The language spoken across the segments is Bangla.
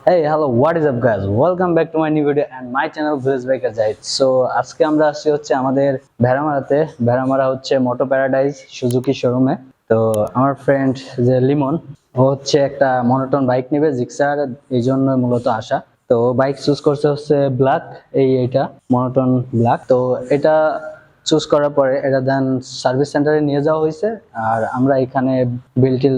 Hey, hello, what is up guys? Welcome back to my new video and my channel Village Biker Guide. So আজকে আমরা আসছি হচ্ছে আমাদের ভেড়ামারাতে। ভেড়ামারা হচ্ছে মোটো প্যারাডাইজ সুজুকি শোরুমে। তো আমার ফ্রেন্ড যে লিমন, ও হচ্ছে একটা মনোটন বাইক নেবে জিক্সার, এই জন্য মূলত আসা। তো বাইক চুজ করছে হচ্ছে ব্ল্যাক, এইটা মনোটন ব্ল্যাক। তো এটা চুজ করার পরে এটা দেন সার্ভিস সেন্টারে নিয়ে যাওয়া হয়েছে। আর আমরা এখানে বিলটিল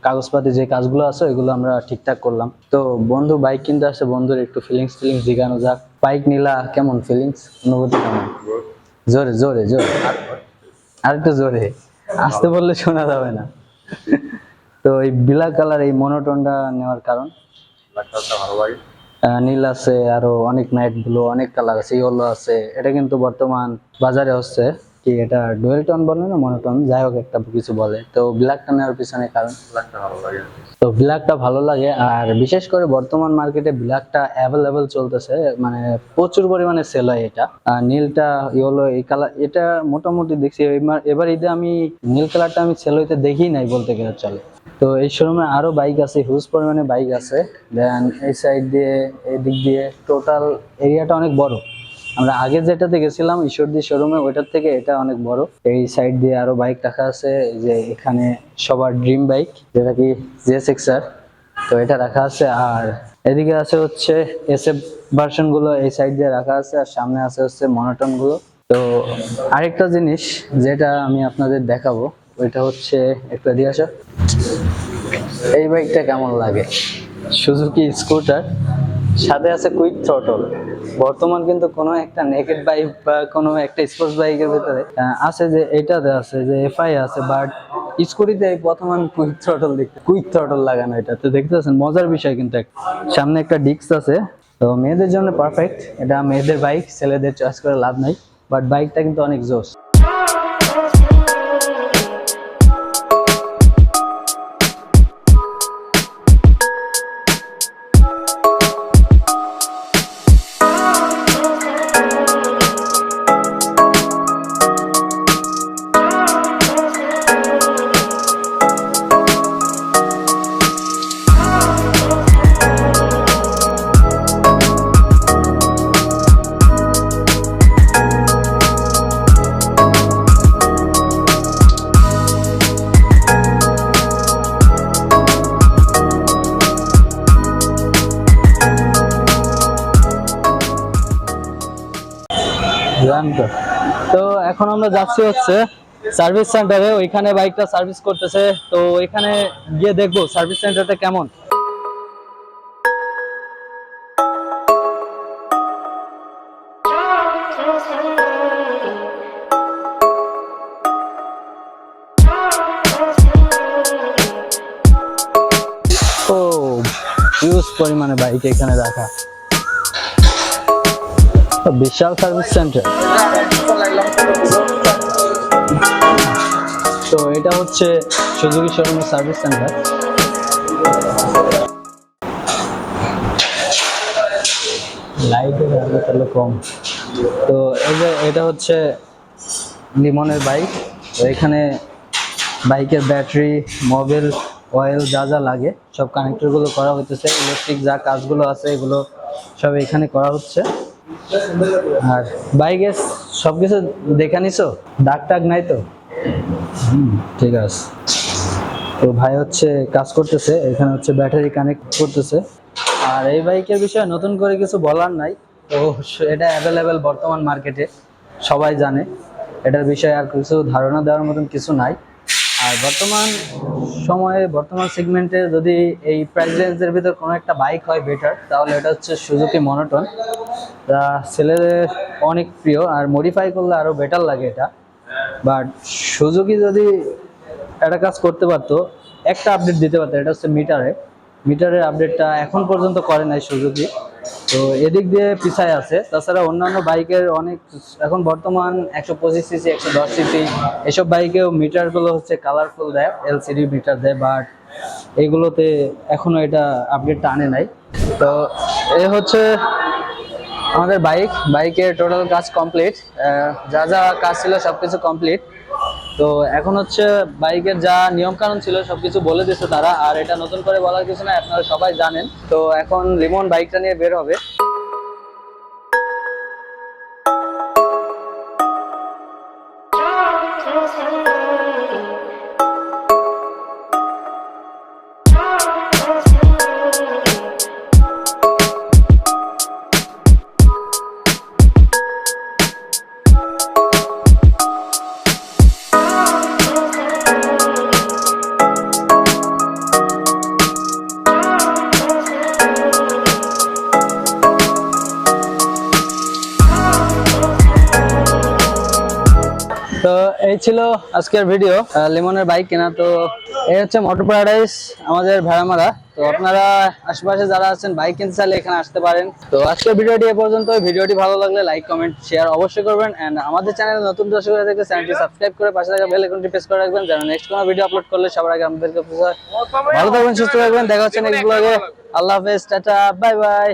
কাগজপাতি যে কাজগুলো আছে ওইগুলো আমরা ঠিকঠাক করলাম। তো বন্ধু বাইক কিনতে আসছে, বন্ধুর একটু ফিলিংস জিজ্ঞানো যাক। বাইক নিলা, কেমন ফিলিংস, অনুভূতি কেমন? জোরে জোরে জোরে, আর একটু জোরে, আসতে বললে শোনা যাবে না। তো এই ব্ল্যাক কালার এই মনোটনটা নেওয়ার কারণ? ভালো লাগে। নীল আছে, আরো অনেক ম্যাট ব্লু, অনেক কালার আছে, ইয়েলো আছে। এটা কিন্তু বর্তমান বাজারে হচ্ছে কি, এটা ডুয়েল টোন বলে না মনোটোন, যাই হোক একটা কিছু বলে। তো ব্ল্যাকটা নেওয়ার পিছনে কারণ? ব্ল্যাকটা ভালো লাগে। তো ব্ল্যাকটা ভালো লাগে, আর বিশেষ করে বর্তমান মার্কেটে ব্ল্যাকটা অ্যাভেলেবেল চলতেছে, মানে প্রচুর পরিমাণে সেল হয় এটা। আর নীলটা, ইয়েলো, এই কালার এটা মোটামুটি দেখছি। এবার ঈদে আমি নীল কালারটা আমি সেল হইতে দেখি নাই বলতে গেলে চলে। তো এই শোরুমে আরো বাইক আছে, হিউজ পরিমাণে বাইক আছে। দেন এই সাইড দিয়ে, এই দিক দিয়ে টোটাল এরিয়াটা অনেক বড়। আমরা আগে যেটাতে গেছিলাম ঈশ্বরদী শোরুমে, ওইটার থেকে এটা অনেক বড়। এই সাইড দিয়ে আরো বাইক রাখা আছে, যে এখানে সবার ড্রিম বাইক যেটা কি জে6R, তো এটা রাখা আছে। আর এদিকে আছে হচ্ছে এসএফ ভার্সন গুলো, এই সাইড দিয়ে রাখা আছে। আর সামনে আছে হচ্ছে মনোটন গুলো। তো আরেকটা জিনিস যেটা আমি আপনাদের দেখাবো, ওইটা হচ্ছে একটু এদিকে আসো। এই বাইকটা কেমন লাগে? সুজুকি স্কুটার, সাথে আছে কুইক থ্রটল। বর্তমান কিন্তু কোনো একটা নেকেড বাইক বা কোনো একটা স্পোর্টস বাইকের ভিতরে আছে যে এটাতে আছে যে এফআই আছে, বাট স্কুটিতে এই প্রথম আমি কুইক থ্রটল দেখতে, কুইক থ্রটল লাগানো। এটা তো দেখতেছেন মজার বিষয় কিন্তু। সামনে একটা ডিস্ক আছে, তো মেয়েদের জন্য পারফেক্ট। এটা মেয়েদের বাইক, ছেলেদের চয়েস করে লাভ নাই, বাট বাইকটা কিন্তু অনেক জোস। তো এখন আমরা যাচ্ছি হচ্ছে সার্ভিস সেন্টারে, ওইখানে বাইকটা সার্ভিস করতেছে। তো ওইখানে গিয়ে দেখবো সার্ভিস সেন্টারটা কেমন। ও হিউজ পরিমাণে বাইক এখানে রাখা, বিশাল সার্ভিস সেন্টার। তো এটা হচ্ছে সুজুকি শোরুমের সার্ভিস সেন্টার। লাইটের আলো তাহলে কম। তো এই যে এটা হচ্ছে লিমনের বাইক। তো এখানে বাইকের ব্যাটারি, মোবিল, অয়েল যা যা লাগে সব কানেক্টর গুলো করা হচ্ছে। ইলেকট্রিক যা কাজগুলো আছে এগুলো সব এখানে করা হচ্ছে। আর বাইকে সবকিছু দেখে নিছো, দাগ টাগ নাই তো? ঠিক আছে। তো ভাই হচ্ছে কাজ করতেছে, এখানে হচ্ছে ব্যাটারি কানেক্ট করতেছে। আর এই বাইকের বিষয়ে নতুন করে কিছু বলার নাই। তো এটা অ্যাভেলেবেল বর্তমান মার্কেটে, সবাই জানে। এটার বিষয়ে আর কিছু ধারণা দেওয়ার মতন কিছু নাই। আর বর্তমান সময়ে, বর্তমান সেগমেন্টে যদি এই প্রাইস রেঞ্জের ভিতর কোনো একটা বাইক হয় বেটার, তাহলে এটা হচ্ছে সুজুকি মনোটন। যা ছেলেদের অনেক প্রিয়, আর মডিফাই করলে আরো বেটার লাগে এটা। বাট সুজুকি যদি একটা কাজ করতে পারতো, একটা আপডেট দিতে পারতো, এটা হচ্ছে মিটারের আপডেটটা এখন পর্যন্ত করে নাই সুজুকি। তো এদিক দিয়ে পিছায় আছে। তাছাড়া অন্যান্য বাইকের অনেক, এখন বর্তমান 125cc, 110cc এসব বাইকেও মিটারগুলো হচ্ছে কালারফুল দেয়, এলসিডি মিটার দেয়, বাট এইগুলোতে এখনো এটা আপডেটটা আনে নাই। তো এ হচ্ছে আমাদের বাইকের টোটাল কাজ কমপ্লিট, যা যা কাজ ছিল সবকিছু কমপ্লিট। তো এখন হচ্ছে বাইকের যা নিয়ম কানুন ছিল সবকিছু বলে দিচ্ছে তারা, আর এটা নতুন করে বলার কিছু না, আপনারা সবাই জানেন। তো এখন লিমন বাইকটা নিয়ে বের হবে। তো এই ছিল আজকের ভিডিও লিমনের বাইক কেনা। তো এই হচ্ছে মোটর প্যারাডাইস আমাদের ভেড়ামারা। তো আপনারা আশেপাশে যারা আছেন বাইক কিনতে চাইলে এখানে আসতে পারেন। তো আজকের ভিডিওটি এ পর্যন্ত। ভিডিওটি ভালো লাগলে লাইক কমেন্ট শেয়ার অবশ্যই করবেন, এন্ড আমাদের চ্যানেলে নতুন দর্শক হয়ে থাকলে চ্যানেলটি সাবস্ক্রাইব করে পাশে থাকা বেল আইকনটি প্রেস করে রাখবেন, যেন নেক্সট কোনো ভিডিও আপলোড করলে সবার আগে আমাদেরকে ভালো থাকবেন, সুস্থ থাকবেন। দেখা হচ্ছে নেক্সট ব্লগে। আল্লাহ হাফেজ, টাটা, বাই বাই।